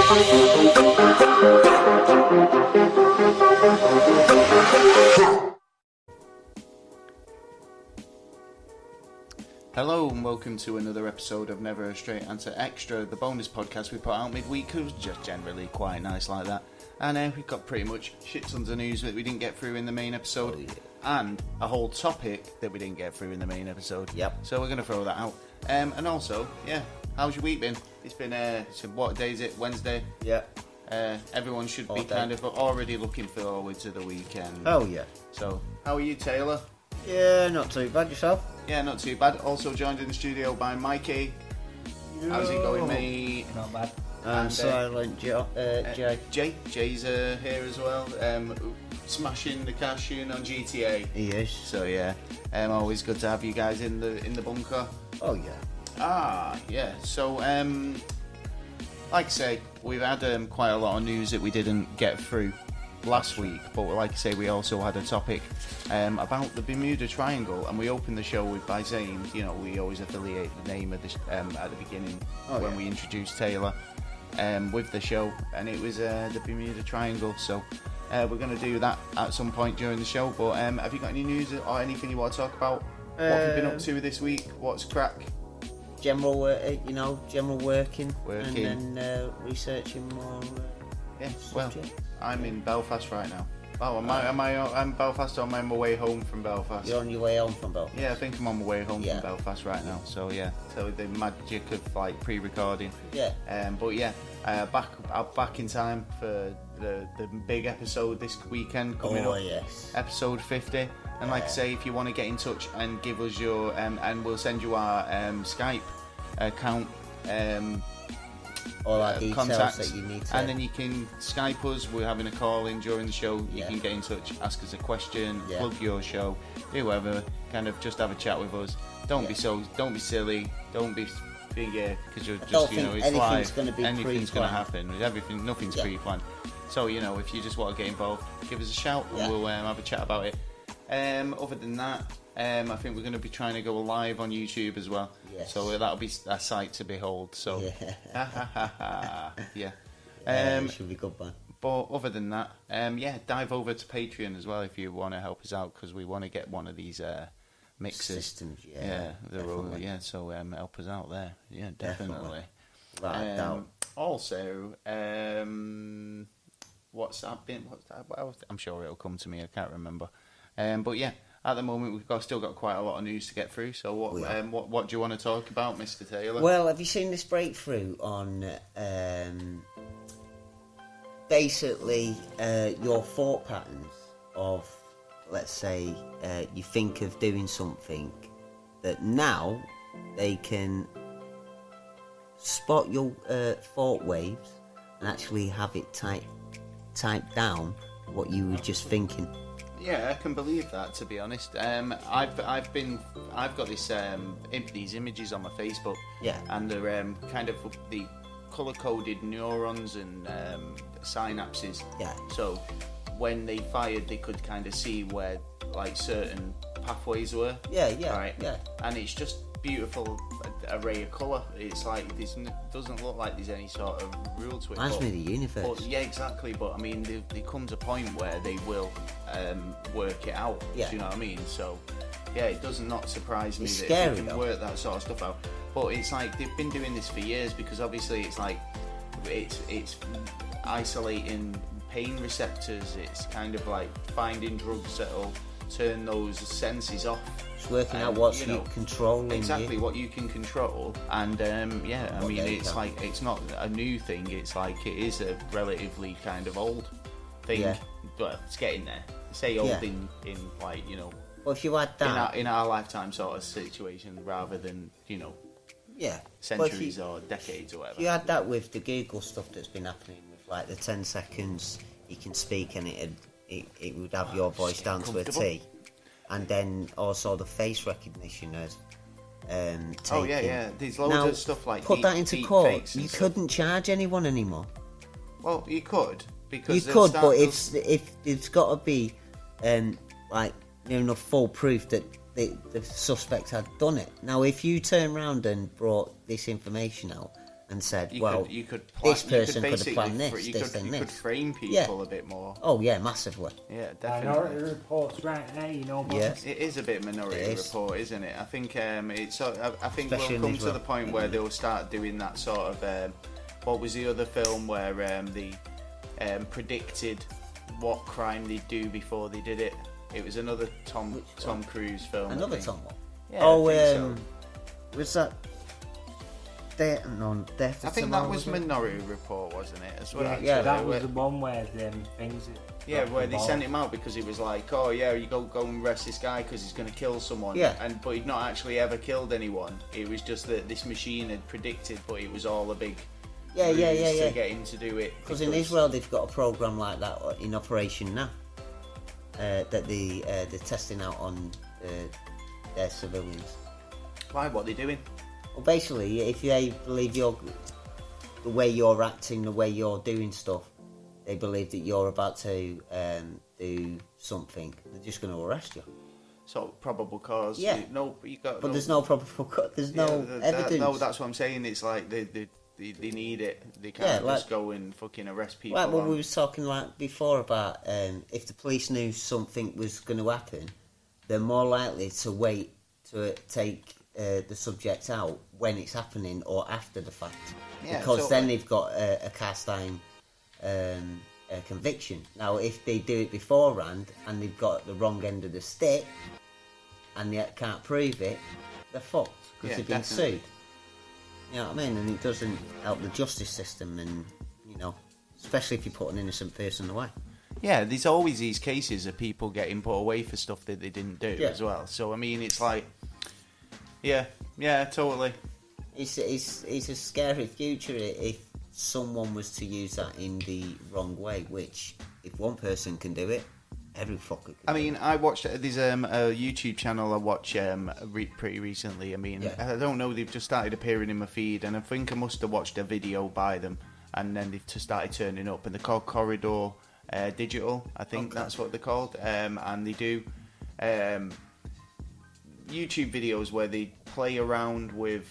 Hello and welcome to another episode of Never a Straight Answer Extra, the bonus podcast we put out midweek, who's just generally quite nice like that. And we've got pretty much shit tons of news that we didn't get through in the main episode, and a whole topic that we didn't get through in the main episode. Yep. So we're going to throw that out. And also, how's your week been? It's been, so what day is it? Wednesday? Yeah. Everyone should be kind of already looking forward to the weekend. Oh, yeah. So, how are you, Taylor? Yeah, not too bad. Yourself? Yeah, not too bad. Also joined in the studio by Mikey. How's it going, mate? Not bad. And Silent Jay. Jay's here as well. Smashing the cash in on GTA. He is. So yeah, always good to have you guys in the bunker. Oh yeah. Yeah. So like I say, we've had quite a lot of news that we didn't get through last week, but like I say, we also had a topic about the Bermuda Triangle, and we opened the show by saying, we always affiliate the name of this at the beginning when we introduced Taylor with the show, and it was the Bermuda Triangle. So we're going to do that at some point during the show. But have you got any news or anything you want to talk about? What have you been up to this week? What's crack? General working. And then researching more. Well, I'm in Belfast right now. Oh, I'm Belfast, or am I on my way home from Belfast? You're on your way home from Belfast? Yeah, I think I'm on my way home from Belfast right now. So yeah, so the magic of like pre-recording. Yeah. But yeah, back in time for the big episode this weekend coming up. Oh yes. Episode 50. And like I say, if you want to get in touch and give us your and we'll send you our Skype account. All our details contacts, that you need to... and then you can Skype us. We're having a call in during the show. You can get in touch, ask us a question, plug your show, do whatever. Kind of just have a chat with us. Don't be silly. Don't be because you're just it's live. Anything's going to happen. Nothing's pre-planned. So if you just want to get involved, give us a shout and we'll have a chat about it. Other than that, I think we're going to be trying to go live on YouTube as well. Yes. So that'll be a sight to behold. So, yeah. It should be good, man. But other than that, dive over to Patreon as well if you want to help us out, because we want to get one of these mixers. Systems, So help us out there. Yeah, definitely. Also, what's that been? I'm sure it'll come to me. I can't remember. But yeah. At the moment, we've still got quite a lot of news to get through. So, what do you want to talk about, Mr. Taylor? Well, have you seen this breakthrough on basically your thought patterns of, let's say, you think of doing something, that now they can spot your thought waves and actually have it type down what you were just thinking. Yeah, I can believe that, to be honest. I've got these images on my Facebook. Yeah. And they're kind of the colour-coded neurons and synapses. Yeah. So when they fired, they could kind of see where like certain pathways were. Yeah. Right. Yeah. And it's just beautiful array of colour. It's like doesn't look like there's any sort of rule to it. Reminds me of the universe. But, yeah, exactly. But I mean, there comes a point where they will work it out. Yeah. Do you know what I mean? So yeah, it does not surprise me it's that scary, they can work that sort of stuff out. But it's like they've been doing this for years, because obviously it's like it's isolating pain receptors. It's kind of like finding drugs that'll turn those senses off. It's working out what's you controlling. Exactly, what you can control. And I mean, it's like it's not a new thing. It's like it is a relatively kind of old thing, but it's getting there. Say old in like Well, if you had that in our lifetime sort of situation, rather than centuries or decades or whatever. If you had that with the Google stuff that's been happening, with like the 10 seconds you can speak and it would have your voice down to a T, and then also the face recognition as there's loads of stuff like put that into court. You couldn't charge anyone anymore. Well, you could, because but if it's got to be like enough full proof that the suspect had done it. Now, if you turn around and brought this information out and said, you well, could this person could have planned this, you this, could, and you this. could frame people a bit more. Oh, yeah, massively. Yeah, Minority definitely. Report's right there, you know. Yeah. It is a bit Minority Report, isn't it? I think it's. I think Especially we'll in come to the point where they'll start doing that sort of. What was the other film where they predicted what crime they'd do before they did it? It was another Tom Cruise film. Another Tom one? Yeah, oh, I think so. was that... Death I think that was Minority Report, wasn't it? As well, Yeah, that was the one where them things. Yeah, where they sent him out because he was like, "Oh yeah, you go and arrest this guy because he's going to kill someone." Yeah. But he'd not actually ever killed anyone. It was just that this machine had predicted, but it was all a big Yeah. to get him to do it. Because in Israel they've got a program like that in operation now. That they're testing out on their civilians. Why? What are they doing? Well, basically, if they believe the way you're acting, the way you're doing stuff, they believe that you're about to do something, they're just going to arrest you. So probable cause. Yeah. But there's no probable cause. There's no evidence. No, that's what I'm saying. It's like they need it. They can't just go and fucking arrest people. Like what we was talking like before about if the police knew something was going to happen, they're more likely to wait to take the subject out when it's happening or after the fact, because then they've got a cast iron conviction. Now, if they do it beforehand and they've got the wrong end of the stick and they can't prove it, they're fucked because they've been sued. You know what I mean? And it doesn't help the justice system, and especially if you put an innocent person away. Yeah, there's always these cases of people getting put away for stuff that they didn't do as well. So I mean, it's like, yeah, totally. It's a scary future if someone was to use that in the wrong way. Which, if one person can do it, every fucker can. I mean, I watched there's a YouTube channel I watch pretty recently. I mean, I don't know, they've just started appearing in my feed, and I think I must have watched a video by them, and then they've just started turning up, and they're called Corridor Digital, I think that's what they're called, and they do YouTube videos where they play around with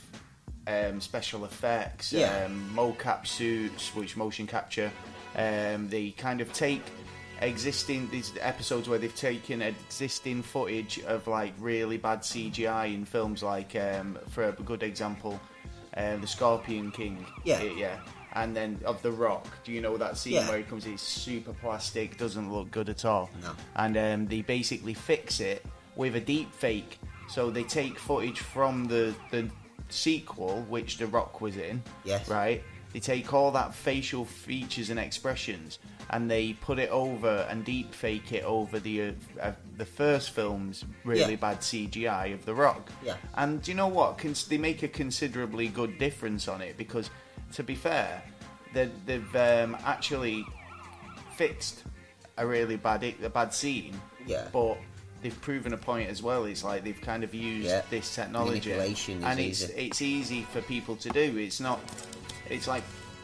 special effects, mocap suits, which motion capture. They kind of take these episodes where they've taken existing footage of like really bad CGI in films, like for a good example, The Scorpion King. And then of The Rock, do you know that scene where he comes in, he's super plastic, doesn't look good at all? No. And they basically fix it with a deep fake. So they take footage from the sequel, which The Rock was in, right? They take all that facial features and expressions, and they put it over and deep fake it over the first film's really bad CGI of The Rock. Yeah. And do you know what? They make a considerably good difference on it, because, to be fair, they've actually fixed a really bad scene. Yeah. But they've proven a point as well. It's like they've kind of used this technology, and it's easy for people to do. It's not. It's like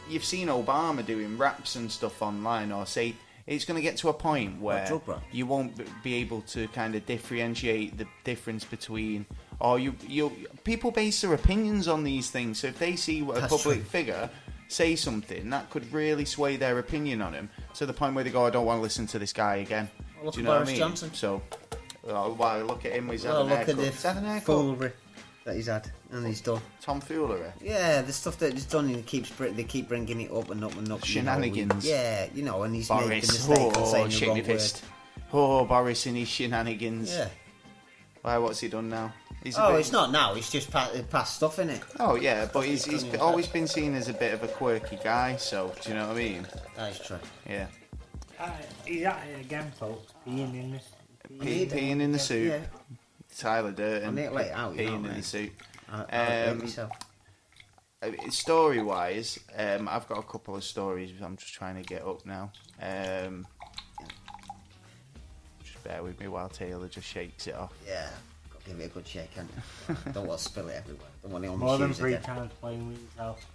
you've seen Obama doing raps and stuff online, or say it's going to get to a point where you won't be able to kind of differentiate the difference between, or people base their opinions on these things. So if they see a public figure say something, that could really sway their opinion on him to the point where they go, I don't want to listen to this guy again. Well, do you know what I mean? Johnson. So, look at him. He's having a haircut. Look at the foolery that he's had and he's done. Tomfoolery. Yeah, the stuff that he's done, and they keep bringing it up and up and up. Shenanigans. And he's Boris. made the mistake of saying the wrong word. Oh, Boris and his shenanigans. Yeah. Why? What's he done now? It's not now. It's just past stuff, isn't it? Oh yeah, but he's always been seen as a bit of a quirky guy. So do you know what I mean? That is true. Yeah. He's at it again, folks. Peeing in this. Peeing in the soup. Yeah. Tyler Durden. I need to let it out. Peeing in the soup. Myself. Story wise, I've got a couple of stories I'm just trying to get up now. Just bear with me while Taylor just shakes it off. Yeah, got to give it a good shake, can't you? Don't want to spill it everywhere. Don't want it on More my than shoes 3 again. times playing with yourself.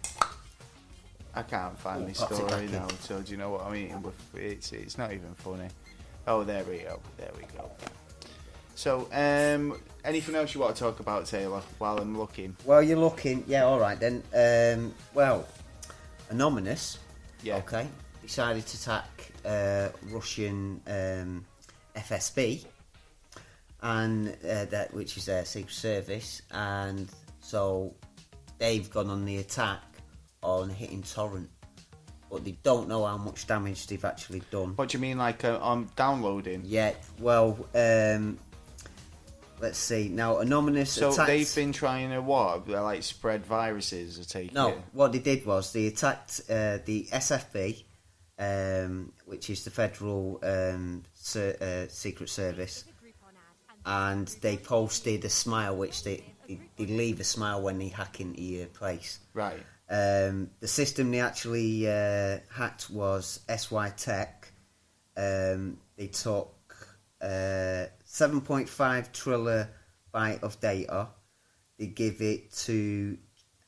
I can't find this pop it story back in. now, so do you know what I mean? It's not even funny. Oh, there we go. So, anything else you want to talk about, Taylor, while I'm looking? Well, you're looking. Yeah, all right then. Anonymous. Yeah. Okay. Decided to attack Russian FSB, and that which is their secret service, and so they've gone on the attack on hitting Torrent, but they don't know how much damage they've actually done. What do you mean, like on downloading? Yeah. Well, let's see. Now, Anonymous. So attacked... they've been trying to what? Like spread viruses, I take No, it? what they did was they attacked the SFB, which is the Federal Secret Service, and they posted a smile, which they leave a smile when they hack into your place. Right. The system they actually hacked was SY Tech. They took 7.5 terabyte of data. They give it to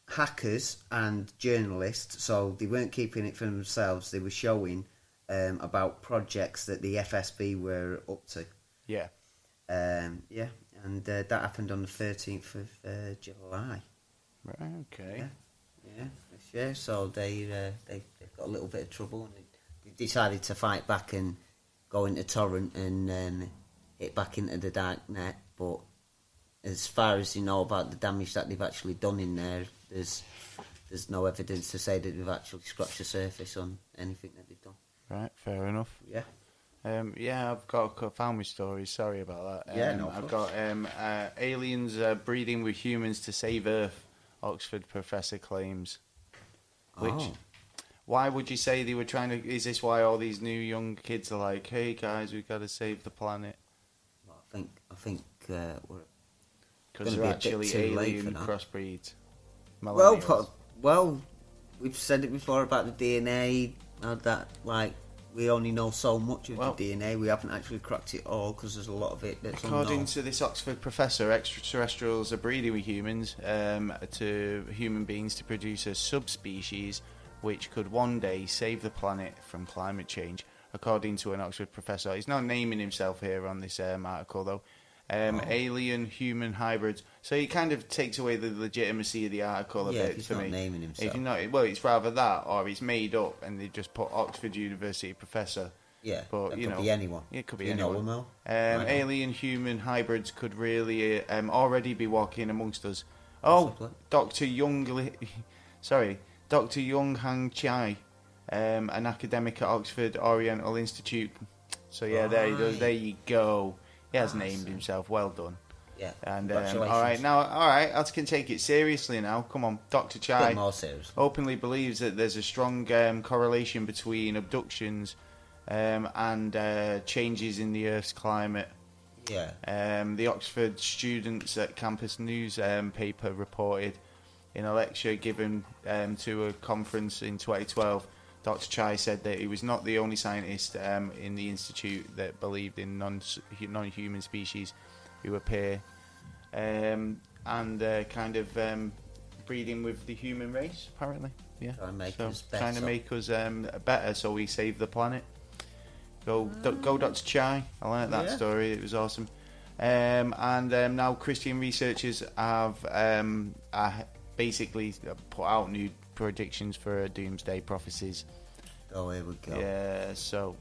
hackers and journalists, so they weren't keeping it for themselves. They were showing about projects that the FSB were up to. Yeah. And that happened on the 13th of July. Right. Okay. Yeah. So they've got a little bit of trouble, and they decided to fight back and go into Torrent and hit back into the dark net. But as far as you know about the damage that they've actually done in there, there's no evidence to say that they've actually scratched the surface on anything that they've done. Right. Fair enough. Yeah. I've got family stories. Sorry about that. Yeah, no I've problem. got aliens breeding with humans to save Earth. Oxford professor claims. Which, why would you say they were trying to? Is this why all these new young kids are like, "Hey guys, we've got to save the planet"? Well, I think we're Because gonna they're be a bit actually too late alien for that. crossbreeds. Millennials. Well, we've said it before about the DNA. That we only know so much of the DNA. We haven't actually cracked it all because there's a lot of it that's according unknown. to this Oxford professor, extraterrestrials are breeding with humans to human beings to produce a subspecies which could one day save the planet from climate change. According to an Oxford professor, he's not naming himself here on this article though. Alien-human hybrids. So he kind of takes away the legitimacy of the article a bit he's for not me. naming himself. If you're not, well, it's rather that, or it's made up, and they just put Oxford University professor. Yeah, but that you could know, be anyone. It could be you anyone. Know them all? Alien-human hybrids could really already be walking amongst us. Oh, Dr. Dr. Young Hang Chai, an academic at Oxford Oriental Institute. So yeah, there you go. He has named himself. Well done. Yeah. And all right, I can take it seriously now. Come on, Dr. Chai. A bit more serious. Openly believes that there's a strong correlation between abductions and changes in the Earth's climate. Yeah. The Oxford students at Campus News paper reported in a lecture given to a conference in 2012. Dr. Chai said that he was not the only scientist in the institute that believed in non-human species who appear and kind of breeding with the human race, apparently. Yeah. Trying to make us better so we save the planet. Go, Dr. Chai. I like that story. It was awesome. And now Christian researchers have basically put out new predictions for doomsday prophecies. Oh, here we go. Yeah, so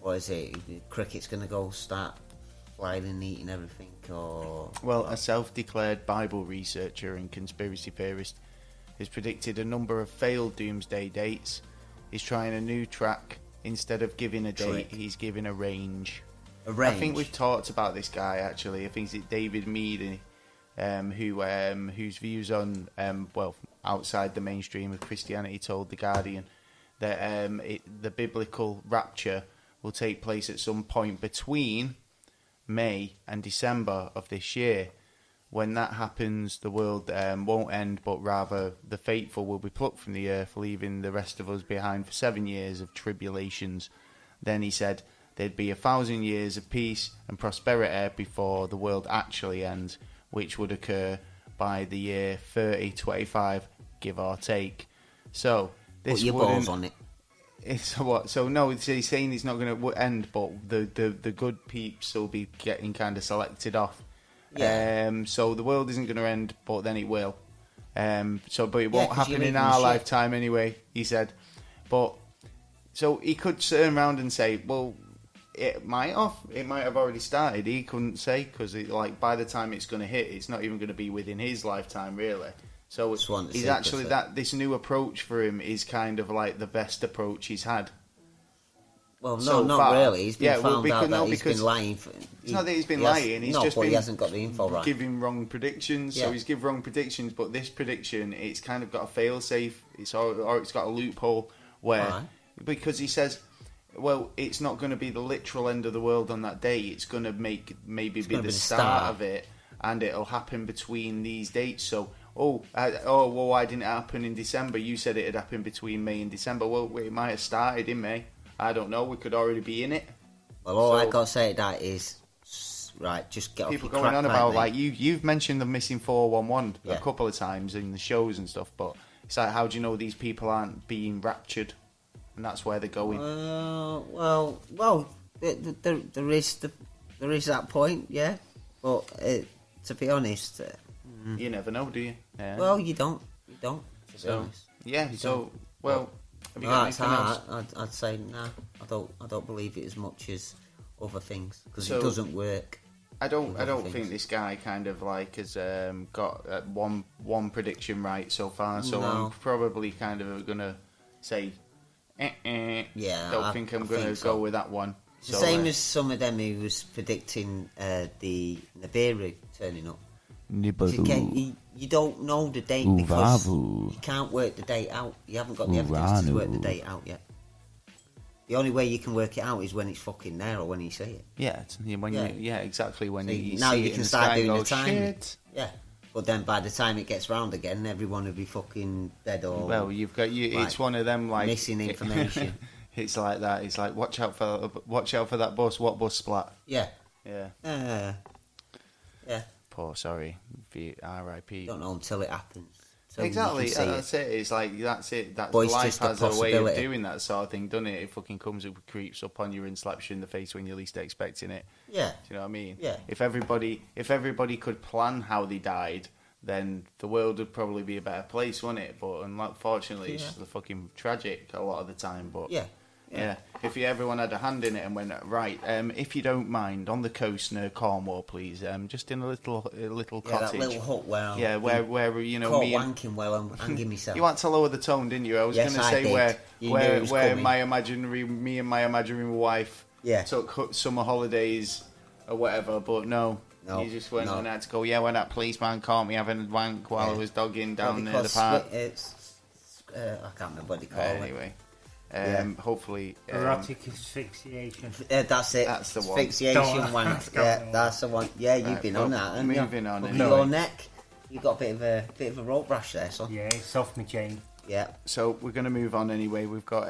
what is it? Cricket's going to go start flying and eating everything, or well, a self-declared Bible researcher and conspiracy theorist has predicted a number of failed doomsday dates. He's trying a new track. Instead of giving a date, he's giving a range. A range. I think we've talked about this guy actually. I think it's David Mead, whose views on outside the mainstream of Christianity told The Guardian that the biblical rapture will take place at some point between May and December of this year. When that happens, the world won't end, but rather the faithful will be plucked from the earth, leaving the rest of us behind for 7 years of tribulations. Then he said there'd be 1,000 years of peace and prosperity before the world actually ends, which would occur by the year 3025, give or take. So this put your balls on it. It's what? So no, he's saying it's not going to end, but the good peeps will be getting kind of selected off. Yeah. So the world isn't going to end, but then it will. But it won't 'cause happen you're in eating our shit. lifetime anyway. He said, but so he could turn around and say, well, it might have already started. He couldn't say because by the time it's going to hit, it's not even going to be within his lifetime really. So he's actually this new approach for him is kind of like the best approach he's had. Well, no, so not far. really. He's been found because, out that he's been lying. It's not that he's been lying. He's just but been he hasn't got the info right. giving wrong predictions. Yeah. So he's given wrong predictions, but this prediction, it's kind of got a fail-safe. Or it's got a loophole where because he says, well, it's not going to be the literal end of the world on that day. It's going to maybe be the start of it, and it'll happen between these dates. So. Well, why didn't it happen in December? You said it had happened between May and December. Well, it might have started in May. I don't know. We could already be in it. Well, all I got to say to that is, right, just get off your people going on about, mate. you've mentioned the missing 411 a couple of times in the shows and stuff, but it's like, how do you know these people aren't being raptured? And that's where they're going. Well, there is that point, yeah. But to be honest... you never know, do you? Yeah. Well, you don't. To be honest. Yeah. So, well, have you got anything else? I'd say no. I don't believe it as much as other things because it doesn't work. I don't think this guy kind of has got one prediction right so far. So I'm probably kind of gonna say, yeah. Don't think I'm gonna go with that one. The same as some of them who was predicting the Nibiru turning up. You don't know the date because you can't work the date out. You haven't got the evidence to work the date out yet. The only way you can work it out is when it's fucking there or when you see it. Yeah, exactly. When you now see you it can in start the sky doing and the go, timing. Shit. Yeah, but then by the time it gets round again, everyone will be fucking dead or. Well, you've got it's one of them missing information. It's like that. It's like watch out for that bus. What bus splat? Yeah. Yeah. Yeah. Poor, sorry, R.I.P. Don't know until it happens. So exactly, that's it. It's like that's it. That's but life has a way of doing that sort of thing, doesn't it? It fucking comes up, creeps up on you, and slaps you in the face when you're least expecting it. Yeah. Do you know what I mean? Yeah. If everybody could plan how they died, then the world would probably be a better place, wouldn't it? But unfortunately, it's just fucking tragic a lot of the time. But yeah. If everyone had a hand in it and went right, if you don't mind, on the coast near Cornwall, please, just in a little cottage. That little hut where where me wanking while I'm hanging myself. You had to lower the tone, didn't you? I was going to say where me and my imaginary wife took summer holidays or whatever, but no. You just went and had to go. Yeah, when that policeman caught me having a wank while I was dogging down near the park. I can't remember what they call it. Anyway. Hopefully erotic asphyxiation. That's it. That's the one. Asphyxiation wank. That's the one. Yeah, you've been on that. Moving on. Anyway. Your neck. You've got a bit of a rope rash there, son. Yeah, it's off my chain. Yeah. So we're going to move on anyway. We've got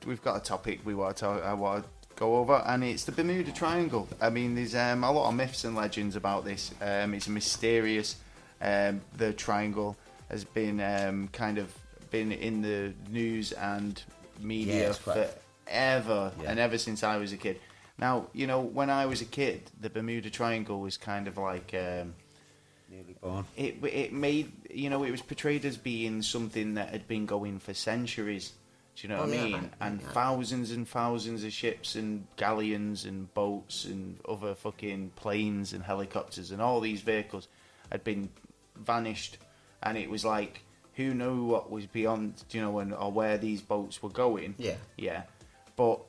we've got a topic we want to go over, and it's the Bermuda Triangle. I mean, there's a lot of myths and legends about this. It's mysterious. The triangle has been kind of been in the news and media forever, and ever since I was a kid. Now, when I was a kid, the Bermuda Triangle was kind of like nearly born. It made it was portrayed as being something that had been going for centuries. Do you know what I mean? And thousands and thousands of ships and galleons and boats and other fucking planes and helicopters and all these vehicles had been vanished, and it was like, who knew what was beyond, or where these boats were going? Yeah. But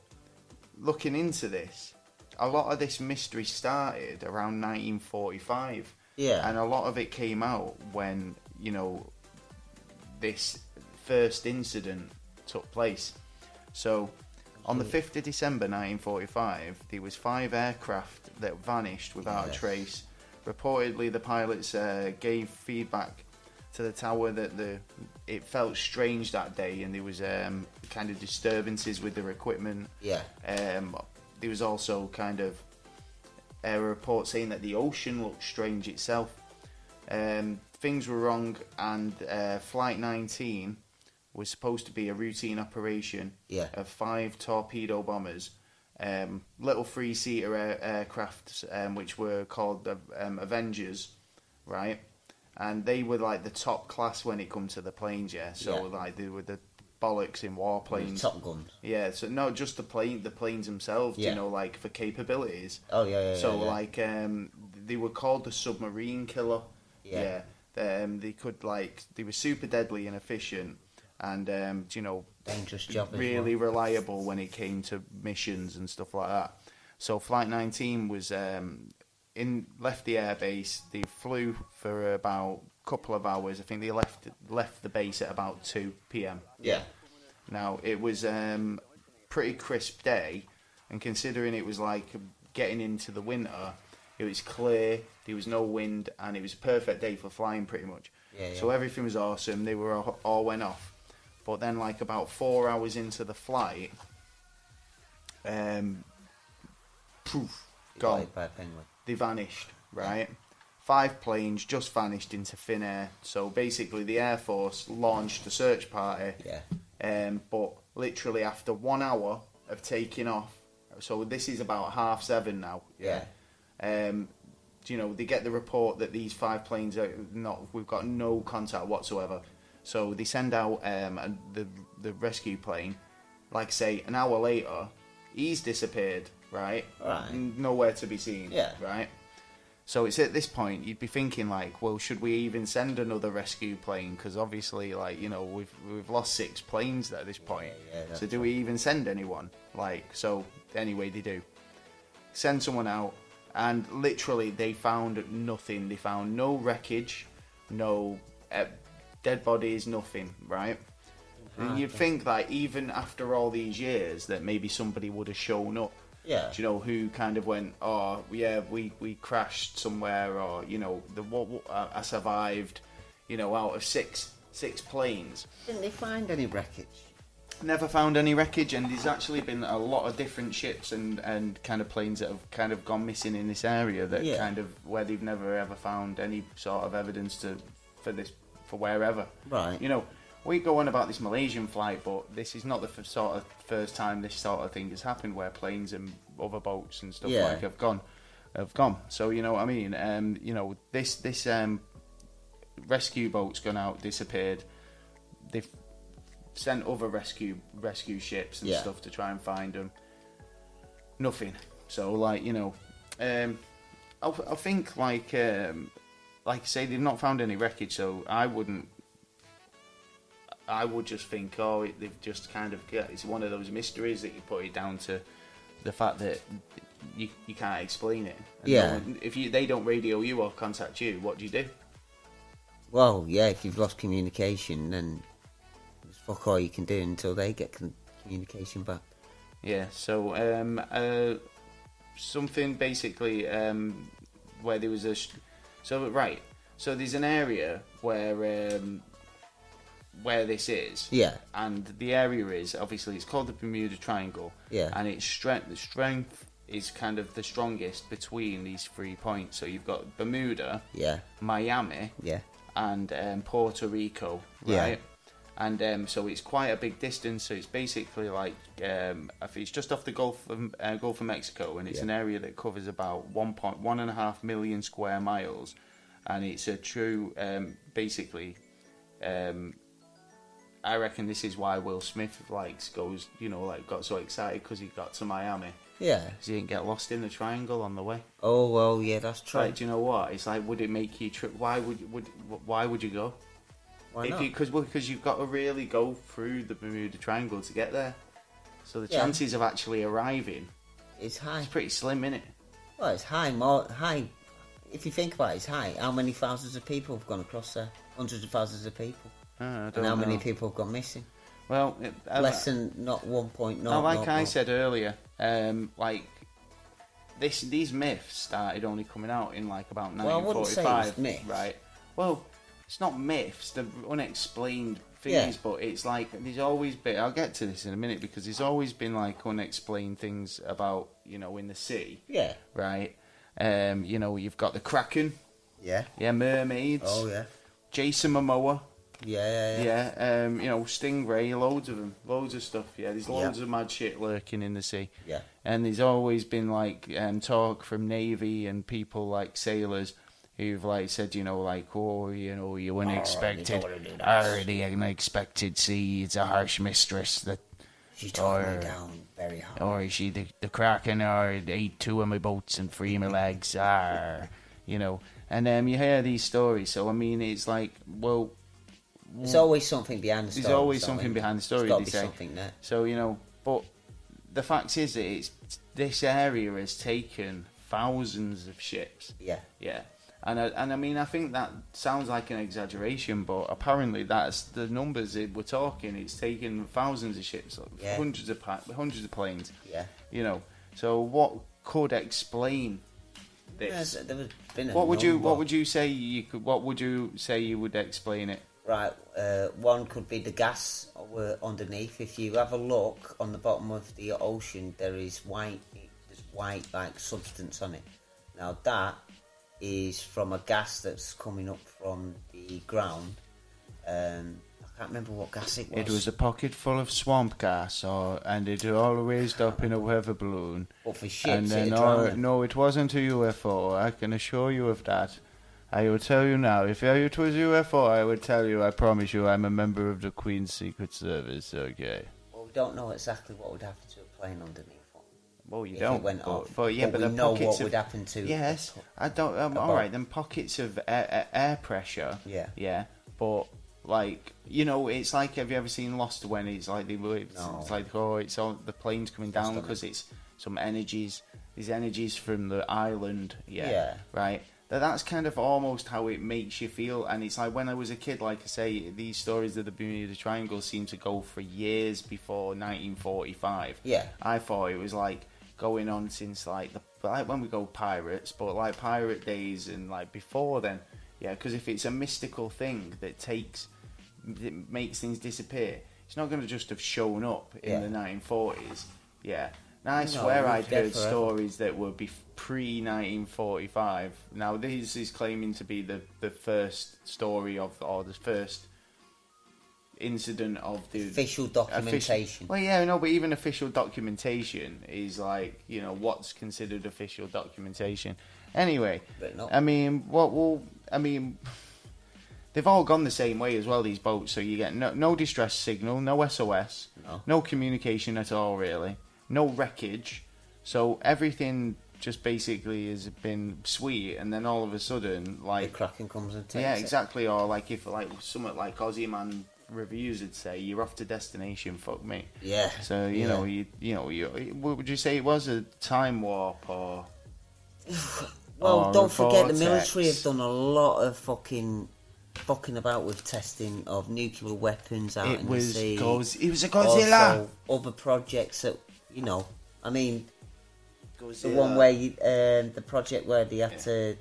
looking into this, a lot of this mystery started around 1945. Yeah. And a lot of it came out when, this first incident took place. So, on the 5th of December 1945, there was 5 aircraft that vanished without a trace. Reportedly, the pilots gave feedback to the tower that it felt strange that day, and there was kind of disturbances with their equipment. Yeah. There was also kind of a report saying that the ocean looked strange itself. Things were wrong, and Flight 19 was supposed to be a routine operation of 5 torpedo bombers, little 3-seater aircraft, which were called the Avengers, right? And they were like the top class when it comes to the planes, So like they were the bollocks in warplanes. Top Guns. Yeah, so no, just the planes themselves, you know, like for capabilities. Oh yeah. So like they were called the submarine killer. Yeah. They could they were super deadly and efficient, and you know, dangerous job. Really reliable when it came to missions and stuff like that. So Flight 19 was left the airbase. They flew for about a couple of hours. I think they left the base at about 2 p.m. Yeah. Now it was pretty crisp day, and considering it was like getting into the winter, it was clear, there was no wind, and it was a perfect day for flying pretty much. Yeah. So everything was awesome. They were all went off, but then like about 4 hours into the flight, poof, gone. By a penguin. They vanished, right? 5 planes just vanished into thin air. So basically, the Air Force launched a search party. Yeah. But literally after 1 hour of taking off, so this is about 7:30 now. Yeah. You know, they get the report that these 5 planes are we've got no contact whatsoever. So they send out the rescue plane. Like say, an hour later, he's disappeared. Right. Nowhere to be seen. Yeah. Right. So it's at this point you'd be thinking like, well, should we even send another rescue plane? Because obviously, like, you know, we've lost 6 planes at this point. Yeah, so do we even send anyone? Like, so anyway, they do send someone out, and literally they found nothing. They found no wreckage, no dead bodies, nothing. Right. And you'd think like even after all these years that maybe somebody would have shown up. Yeah. Do you know, who kind of went, oh, yeah, we crashed somewhere, or, you know, I survived, you know, out of six planes. Didn't they find any wreckage? Never found any wreckage, and there's actually been a lot of different ships and kind of planes that have kind of gone missing in this area that kind of, where they've never ever found any sort of evidence for wherever. Right. You know, we go on about this Malaysian flight, but this is not the first time this sort of thing has happened, where planes and other boats and stuff have gone. So you know what I mean. You know, this rescue boat's gone out, disappeared. They've sent other rescue ships and stuff to try and find them. Nothing. So like, you know, I think like I say, they've not found any wreckage. So I would just think, oh, they've just kind of it's one of those mysteries that you put it down to the fact that you can't explain it. And if they don't radio you or contact you, what do you do? Well, yeah, if you've lost communication, then there's fuck all you can do until they get communication back. Yeah, so something basically where there was so there's an area where this is. Yeah. And the area is, obviously, it's called the Bermuda Triangle. Yeah. And its strength is kind of the strongest between these 3 points. So you've got Bermuda, Miami, and Puerto Rico, right? And so it's quite a big distance. So it's basically like, I think it's just off the Gulf of Mexico, and it's an area that covers about 1.5 million square miles. And it's a true, basically, I reckon this is why Will Smith got so excited because he got to Miami. Yeah. Because he didn't get lost in the triangle on the way. Oh well, yeah, that's true. Like, do you know what? It's like, would it make you trip? Why would you go? Why not? Because you've got to really go through the Bermuda Triangle to get there. So the chances of actually arriving, it's high. It's pretty slim, isn't it? Well, it's high. If you think about it, it's high. How many thousands of people have gone across there? Hundreds of thousands of people. And how many people have gone missing? Well, less than not 1.0. Like I said earlier, like these myths started only coming out in like about 1945. Well, I wouldn't say it's myths. Right? Well, it's not myths; they're unexplained things. But it's like there's always been. I'll get to this in a minute because there's always been like unexplained things about in the sea. Yeah. Right. You've got the Kraken. Yeah. Yeah, mermaids. Oh yeah. Jason Momoa. Yeah. You know, stingray, loads of them, loads of stuff. Yeah, there's loads of mad shit lurking in the sea. Yeah. And there's always been like talk from Navy and people like sailors who've like said, you know, like, oh, you know, you unexpected, the unexpected sea. It's a harsh mistress that. She tore me down very hard. Or she the Kraken ate 2 of my boats and 3 of my legs. You know, and you hear these stories. So I mean, it's like, well, there's always something behind the story. There's always something behind the story. There's got to they be say. something there. So you know, but the fact is that this area has taken thousands of ships. Yeah. Yeah. And I mean, I think that sounds like an exaggeration, but apparently that's the numbers that we're talking. It's taken thousands of ships, hundreds of planes. Yeah. You know, so what could explain this? There's been What would you say you would explain it? Right, one could be the gas underneath. If you have a look on the bottom of the ocean, there's white like substance on it. Now that is from a gas that's coming up from the ground. I can't remember what gas it was. It was a pocket full of swamp gas, and it all raised up in a weather balloon. But for ships, and then, no, it wasn't a UFO. I can assure you of that. I will tell you now. If it was UFO, I would tell you. I promise you, I'm a member of the Queen's Secret Service. Okay. Well, we don't know exactly what would happen to a plane underneath. Well, you if don't. It went off. But we know what would happen to. Yes, I don't. All right, then pockets of air pressure. Yeah. Yeah, but like you know, it's like, have you ever seen Lost when it's like it's like it's all the plane's coming down because it's some energies. These energies from the island. Yeah. Right. That's kind of almost how it makes you feel, and it's like when I was a kid, like I say, these stories of the Bermuda Triangle seem to go for years before 1945. Yeah. I thought it was like going on since like when we go pirates, but like pirate days and like before then, yeah. Because if it's a mystical thing that makes things disappear, it's not going to just have shown up in the 1940s. Yeah. Now, I swear I'd heard stories that were pre-1945. Now, this is claiming to be the first story or the first incident of the... Official documentation. Well, yeah, no, but even official documentation is like, you know, what's considered official documentation. Anyway, I mean, they've all gone the same way as well, these boats, so you get no distress signal, no SOS, no communication at all, really. No wreckage, so everything just basically has been sweet, and then all of a sudden, like the Kraken comes and takes it. Exactly. Or like if like something like Aussie Man reviews would say, you're off to destination. Fuck me. Yeah. So you know, would you say it was a time warp or? Well, don't forget the military have done a lot of fucking about with testing of nuclear weapons out in the sea. It was a Godzilla. Also, other projects that. You know, I mean, Godzilla. The one where the project where they had to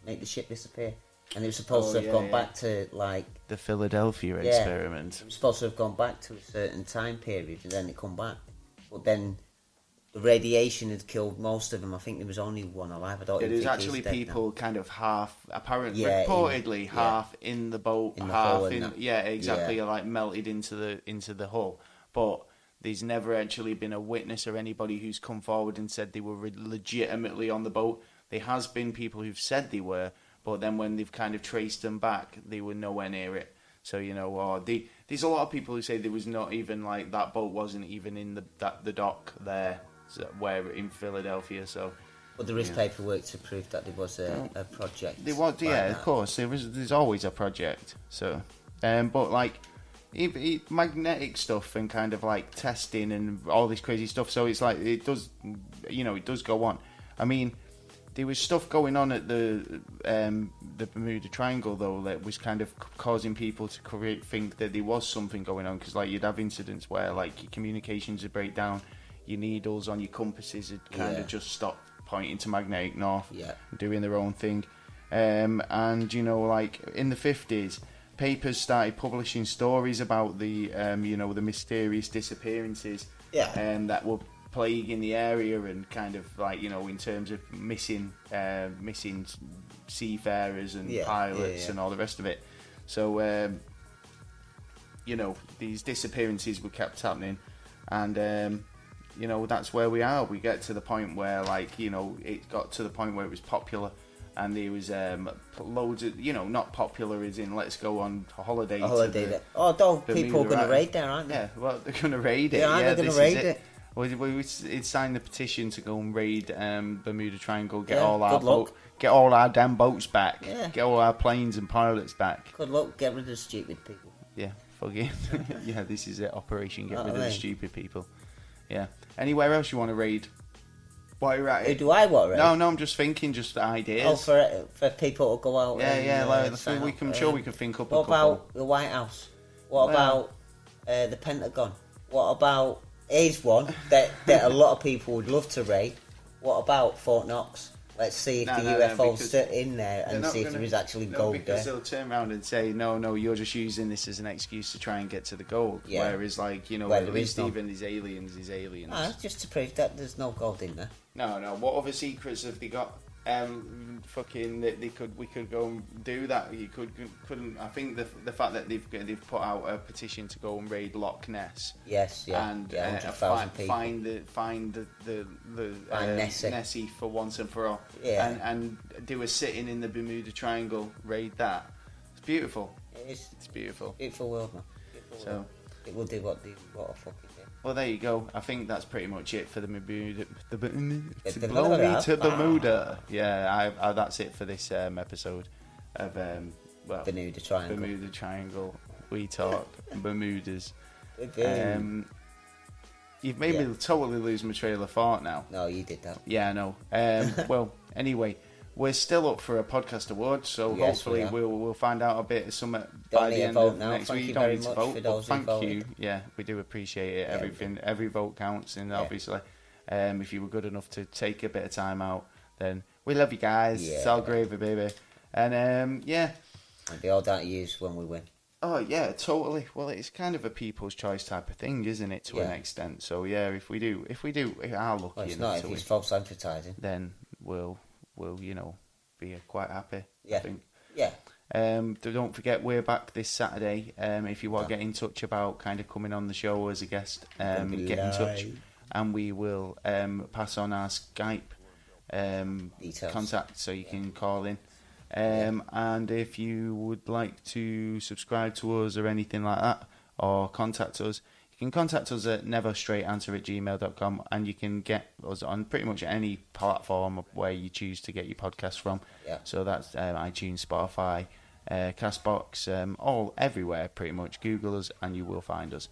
make the ship disappear, and it was supposed to have gone back to like the Philadelphia experiment. It was supposed to have gone back to a certain time period, and then it come back. But then the radiation had killed most of them. I think there was only one alive. I don't. There was actually people kind of half, apparently, reportedly half in the boat, half in. Yeah, exactly. Like melted into the hull, but. There's never actually been a witness or anybody who's come forward and said they were legitimately on the boat. There has been people who've said they were, but then when they've kind of traced them back, they were nowhere near it. So, you know, there's a lot of people who say there was not even, like, that boat wasn't even in the dock there, where in Philadelphia, so... But there is paperwork to prove that there was a project. There was, of course. There's always a project, so... but, like... magnetic stuff and kind of like testing and all this crazy stuff, so it's like it does go on. I mean, there was stuff going on at the Bermuda Triangle though that was kind of causing people to think that there was something going on, because like you'd have incidents where like your communications would break down, your needles on your compasses would kind of just stop pointing to magnetic north, doing their own thing, and you know, like in the 50s papers started publishing stories about the the mysterious disappearances that were plaguing the area, and kind of like, you know, in terms of missing seafarers and pilots and all the rest of it. So these disappearances were kept happening, and that's where we are. We get to the point where it got to the point where it was popular, and there was loads of not popular as in let's go on a holiday. People are going to raid there, aren't they? Yeah, well, they're going to raid it. Yeah, they're going to raid it. We signed the petition to go and raid Bermuda Triangle, get good all our damn boats back, Yeah. get all our planes and pilots back. Good luck, get rid of the stupid people. Yeah, fucking yeah. This is it, Operation Get Rid of the Stupid People. Yeah. Anywhere else you want to raid? While you're at it? Who do I want to raid? No, I'm just thinking, just ideas. Oh, for people to go out. We can think up. What about the White House? What about the Pentagon? What about? Here's one that a lot of people would love to raid. What about Fort Knox? Let's see if the UFO's in there and see if there is actually gold there. Because they'll turn around and say, no, you're just using this as an excuse to try and get to the gold. Yeah. Whereas, at least even these aliens is aliens. No, just to prove that there's no gold in there. No. What other secrets have they got? We could go and do that. You couldn't. I think the fact that they've put out a petition to go and raid Loch Ness. Yes, yeah. And 100,000 people. find Nessie for once and for all. Yeah. And do a sitting in the Bermuda Triangle, raid that. It's beautiful. It is. It's beautiful. Beautiful world, man. So it will do what a fucking do. Well, there you go. I think that's pretty much it for the Bermuda. Bermuda. To Bermuda. Yeah, that's it for this episode of Bermuda Triangle. Bermuda Triangle. We talk Bermudas. You've made me totally lose my trail of thought now. No, you did that. Yeah, I know. Well, anyway. We're still up for a podcast award, so hopefully we'll find out a bit of something by the end of next week. You don't need to vote, but thank you. Yeah, we do appreciate it. Every vote counts, and obviously, if you were good enough to take a bit of time out, then we love you guys. Yeah. It's all gravy, baby. And And be all down to you when we win. Oh yeah, totally. Well, it's kind of a people's choice type of thing, isn't it, to an extent? So yeah, if we do, our lucky it's not. If it's false advertising, then we'll be quite happy. Yeah. I think. Yeah. Don't forget, we're back this Saturday. If you want to get in touch about kind of coming on the show as a guest, get in touch, and we will pass on our Skype details. contact so you can call in. And if you would like to subscribe to us or anything like that, or contact us, you can contact us at neverstraightanswer@gmail.com, and you can get us on pretty much any platform where you choose to get your podcast from. Yeah. So that's iTunes, Spotify, Castbox, all everywhere pretty much. Google us and you will find us.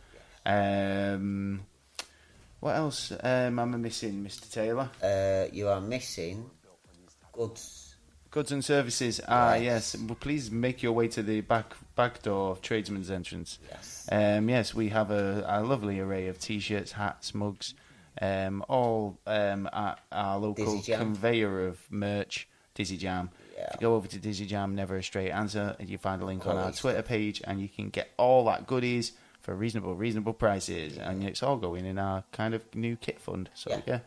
What else am I missing, Mr. Taylor? You are missing Goods and services. Yes. Well, please make your way to the back door of Tradesman's Entrance. Yes. Yes, we have a lovely array of T-shirts, hats, mugs, all at our local conveyor of merch, Dizzy Jam. Yeah. If you go over to Dizzy Jam, Never a Straight Answer, and you find a link on our Twitter page, and you can get all that goodies for reasonable prices. And it's all going in our kind of new kit fund. So yeah.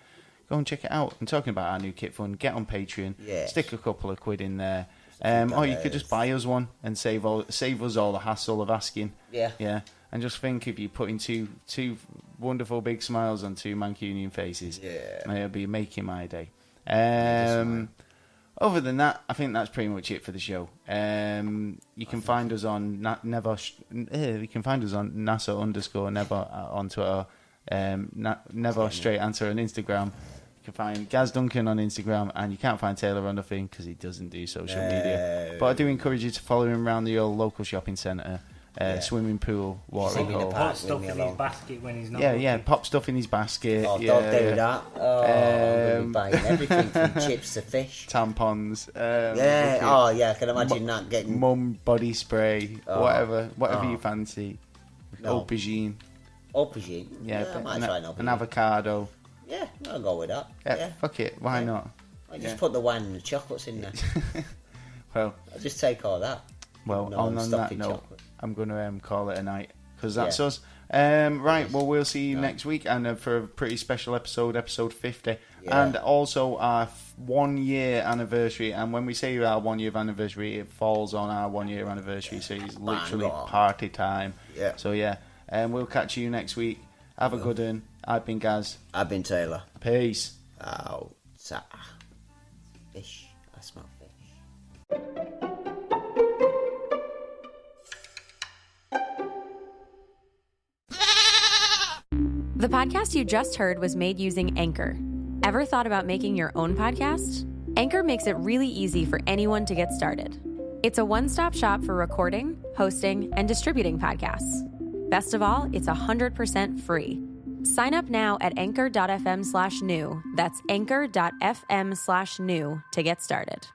Go and check it out. I'm talking about our new kit fund. Get on Patreon. Yes. Stick a couple of quid in there. Or you could just buy us one and save us all the hassle of asking. Yeah. Yeah. And just think, if you're putting two wonderful big smiles on two Mancunian faces, it'll be making my day. Other than that, I think that's pretty much it for the show. You can find us on NASA_Never on Twitter. Never Straight Answer on Instagram. You can find Gaz Duncan on Instagram, and you can't find Taylor on nothing because he doesn't do social media. But I do encourage you to follow him around the old local shopping centre, swimming pool, watering hole. Pop stuff in his basket when he's not. Pop stuff in his basket. Oh, don't do that. Oh, I'm buying everything from chips to fish. Tampons. I can imagine that getting mum body spray, whatever you fancy. Aubergine. Yeah, I might try an avocado. Yeah, I'll go with that. Yeah. Fuck it, why not? I just put the wine and the chocolates in there. Well, I'll just take all that. Well, on that note, I'm going to call it a night, because that's us. Right, well, we'll see you next week, and for a pretty special episode 50, and also our 1 year anniversary. And when we say our 1 year anniversary, it falls on our 1 year anniversary, so it's literally party time. Yeah. So we'll catch you next week. Have a good one. I've been Gaz. I've been Taylor. Peace. Oh, fish. I smell fish. The podcast you just heard was made using Anchor. Ever thought about making your own podcast? Anchor makes it really easy for anyone to get started. It's a one-stop shop for recording, hosting, and distributing podcasts. Best of all, it's 100% free. Sign up now at anchor.fm/new. That's anchor.fm/new to get started.